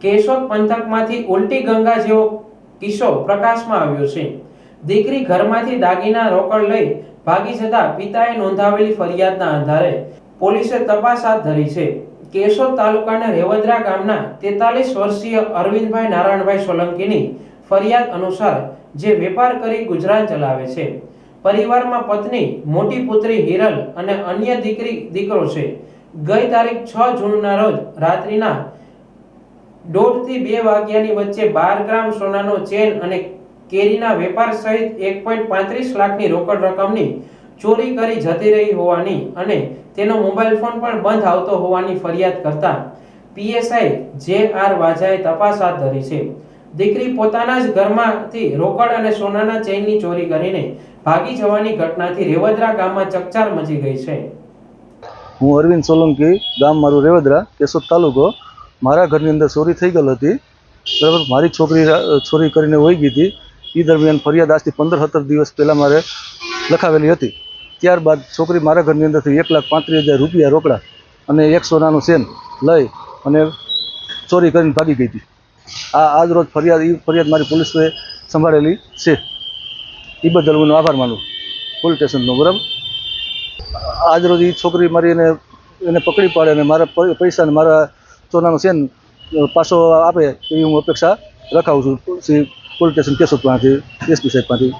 કેશોદ પંથકમાંથી ઉલટી ગંગા જેવો કિસ્સો પ્રકાશમાં આવ્યો છે। દીકરી ઘરમાંથી દાગીના રોકડ લઈ ભાગી જતા પિતાએ નોંધાવેલી ફરિયાદના આધારે પોલીસે તપાસ હાથ ધરી છે। કેશોદ તાલુકાના રેવદરા ગામના 43 વર્ષીય અરવિંદભાઈ નારાયણભાઈ સોલંકીની ફરિયાદ અનુસાર જે વેપાર કરી ગુજરાન ચલાવે છે, પરિવારમાં પત્ની, મોટી પુત્રી હિરલ અને અન્ય દીકરો છે। ગઈ તારીખ 6 જૂનના રોજ રાત્રિના 1:30 થી 2 વાગ્યાની વચ્ચે 12 ગ્રામ સોનાનો ચેન અને કેરીના વેપાર સહિત 1.35 લાખની રોકડ રકમની ચોરી કરી જતી રહી હોવાની અને તેનો મોબાઈલ ફોન પણ બંધ આવતો હોવાની ફરિયાદ કરતા પીએસઆઈ જે.આર. વાજાએ તપાસ હાથ ધરી છે। દીકરી પોતાના જ ઘરમાંથી રોકડ અને સોનાના ચેનની ચોરી કરીને ભાગી જવાની ઘટનાથી રેવદરા ગામમાં ચકચાર મચી ગઈ છે। હું અરવિંદ સોલંકી, ગામ મારું રેવદરા, કેશોદ તાલુકો। મારા ઘરની અંદર ચોરી થઈ ગયેલી હતી, બરાબર। મારી છોકરી ચોરી કરીને વહી ગઈ હતી। એ દરમિયાન ફરિયાદ આજથી 15-17 દિવસ પહેલાં મારે લખાવેલી હતી। ત્યારબાદ છોકરી મારા ઘરની અંદરથી 1,35,000 રૂપિયા રોકડા અને 1 સોનાનું ચેન લઈ અને ચોરી કરીને ભાગી ગઈ હતી। આજ રોજ ફરિયાદ મારી પોલીસે સંભાળેલી છે। એ બદલ હું આભાર માનું પોલીસ સ્ટેશનનો, બરાબર। આજ રોજ એ છોકરી મારી એને પકડી પાડે અને મારા પૈસા અને મારા સોનાનો ચેન પાછો આપે એવી હું અપેક્ષા રખાવું છું પોલીસ સ્ટેશન કેશોદ પાસેથી, એસપી સાહેબ પાસેથી।